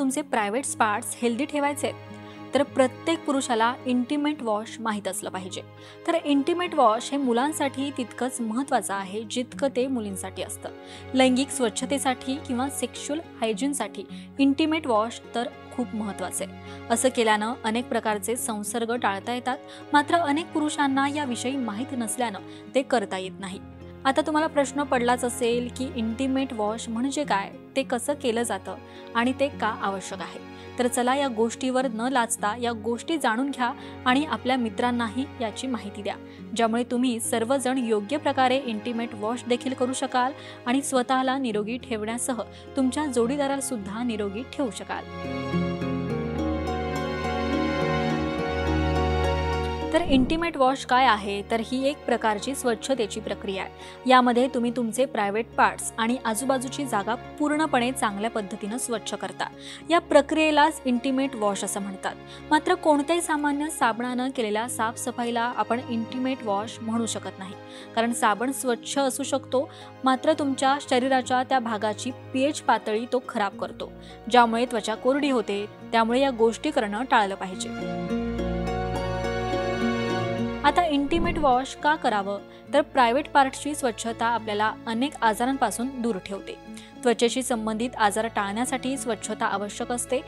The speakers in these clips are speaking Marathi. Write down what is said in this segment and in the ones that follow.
तुमचे प्रायव्हेट पार्ट्स हेल्दी ठेवायचे तर प्रत्येक पुरुषाला इंटिमेट वॉश माहीत असलं पाहिजे। तर इंटिमेट वॉश हे मुलांसाठी तितकंच महत्त्वाचं आहे जितकं ते मुलींसाठी असतं। लैंगिक स्वच्छतेसाठी किंवा सेक्शुअल हायजीनसाठी इंटिमेट वॉश तर खूप महत्त्वाचं आहे। असं केल्यानं अनेक प्रकारचे संसर्ग टाळता येतात, मात्र अनेक पुरुषांना याविषयी माहीत नसल्यानं ते करता येत नाही। आता तुम्हाला प्रश्न पडलाच असेल की इंटिमेट वॉश म्हणजे काय, ते कसं केलं जातं आणि ते का आवश्यक आहे। तर चला या गोष्टीवर न लाजता या गोष्टी जाणून घ्या आणि आपल्या मित्रांनाही याची माहिती द्या, ज्यामुळे तुम्ही सर्वजण योग्य प्रकारे इंटिमेट वॉश देखील करू शकाल आणि स्वतःला निरोगी ठेवण्यासह तुमच्या जोडीदाराला सुद्धा निरोगी ठेवू शकाल। तर इंटिमेट वॉश काय आहे, तर ही एक प्रकारची स्वच्छतेची प्रक्रिया आहे। यामध्ये तुम्ही तुमचे प्रायव्हेट पार्ट्स आणि आजूबाजूची जागा पूर्णपणे चांगल्या पद्धतीने स्वच्छ करता। या प्रक्रियेलाच इंटिमेट वॉश असं म्हणतात। मात्र कोणत्याही सामान्य साबणाने केलेल्या साफसफाईला आपण इंटिमेट वॉश म्हणू शकत नाही, कारण साबण स्वच्छ असू शकतो, मात्र तुमच्या शरीराच्या त्या भागाची पीएच पातळी तो खराब करतो, ज्यामुळे त्वचा कोरडी होते। त्यामुळे या गोष्टी करणं टाळलं पाहिजे। आता इंटिमेट वॉश का करावं, तर प्रायव्हेट पार्ट्सची स्वच्छता आपल्याला अनेक आजारांपासून दूर ठेवते। त्वचेशी संबंधित आजार टाळण्यासाठी स्वच्छता आवश्यक असते।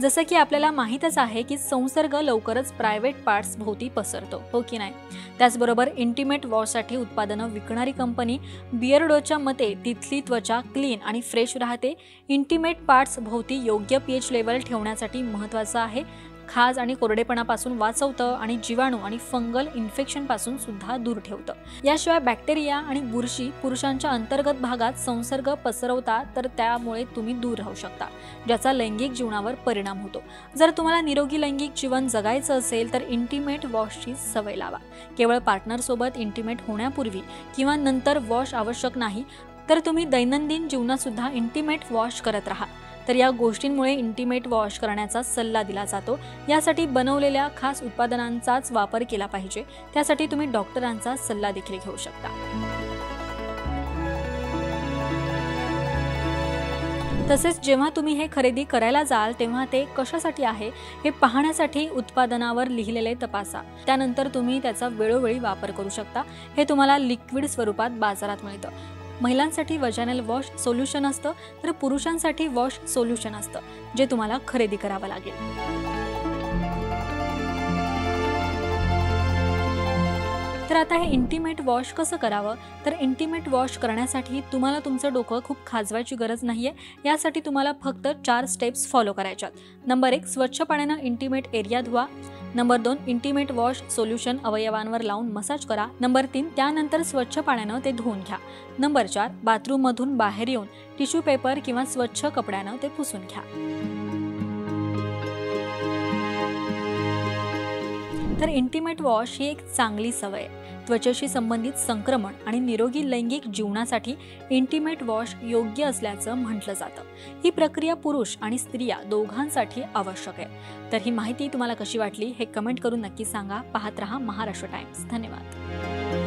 जसं की आपल्याला माहीतच आहे की संसर्ग लवकरच प्रायव्हेट पार्ट्स भोवती पसरतो, हो की नाही। त्याचबरोबर इंटिमेट वॉशसाठी उत्पादनं विकणारी कंपनी बियर्डोच्या मते तिथली त्वचा क्लीन आणि फ्रेश राहते। इंटिमेट पार्ट्स भोवती योग्य पीएच लेवल ठेवण्यासाठी महत्त्वाचं आहे। खाज आणि कोरडेपणापासून वाचवतं आणि जीवाणू आणि फंगल इन्फेक्शनपासून सुद्धा दूर ठेवतं। याशिवाय बॅक्टेरिया आणि बुरशी पुरुषांच्या अंतर्गत भागात संसर्ग पसरवतात, तर त्यामुळे तुम्ही दूर राहू शकता, ज्याचा लैंगिक जीवनावर परिणाम होतो। जर तुम्हाला निरोगी लैंगिक जीवन जगायचं असेल तर इंटिमेट वॉशची सवय लावा। केवळ पार्टनरसोबत इंटिमेट होण्यापूर्वी किंवा नंतर वॉश आवश्यक नाही, तर तुम्ही दैनंदिन जीवनात सुद्धा इंटिमेट वॉश करत राहा। तर या गोष्टींमुळे इंटिमेट वॉश करण्याचा सल्ला दिला जातो। यासाठी बनवलेल्या खास उत्पादनांचाच वापर केला पाहिजे। त्यासाठी तुम्ही डॉक्टरांचा सल्ला देखील घेऊ शकता। तसेच जेव्हा तुम्ही हे खरेदी करायला जाल तेव्हा ते कशासाठी आहे हे पाहण्यासाठी उत्पादनावर लिहिलेले तपासा। त्यानंतर तुम्ही त्याचा वेळोवेळी वापर करू शकता। हे तुम्हाला लिक्विड स्वरूपात बाजारात मिळतं। महिलांसाठी वजानल वॉश सोल्युशन असतं, तर पुरुषांसाठी वॉश सोल्युशन असतं, जे तुम्हाला खरेदी करावं लागेल। तर आता हे इंटिमेट वॉश कसं करावं, तर इंटिमेट वॉश करण्यासाठी तुम्हाला तुमचं डोकं खूप खाजवायची गरज नाहीये। यासाठी तुम्हाला फक्त 4 स्टेप्स फॉलो करायच्यात। नंबर 1, स्वच्छ पाण्याने इंटिमेट एरिया धुवा। नंबर 2, इंटिमेट वॉश सोल्युशन अवयवांवर लावून मसाज करा। नंबर 3, त्यानंतर स्वच्छ पाण्याने ते धुवून घ्या। नंबर 4, बाथरूममधून बाहेर येऊन टिश्यू पेपर किंवा स्वच्छ कपड्याने ते पुसून घ्या। तर इंटिमेट वॉश ही एक चांगली सवय आहे। त्वचेशी संबंधित संक्रमण आणि निरोगी लैंगिक जीवनासाठी इंटिमेट वॉश योग्य असल्याचं म्हटलं जातं। ही प्रक्रिया पुरुष आणि स्त्रिया दोघांसाठी आवश्यक आहे। तर ही माहिती तुम्हाला कशी वाटली हे कमेंट करून नक्की सांगा। पाहत रहा महाराष्ट्र टाइम्स। धन्यवाद।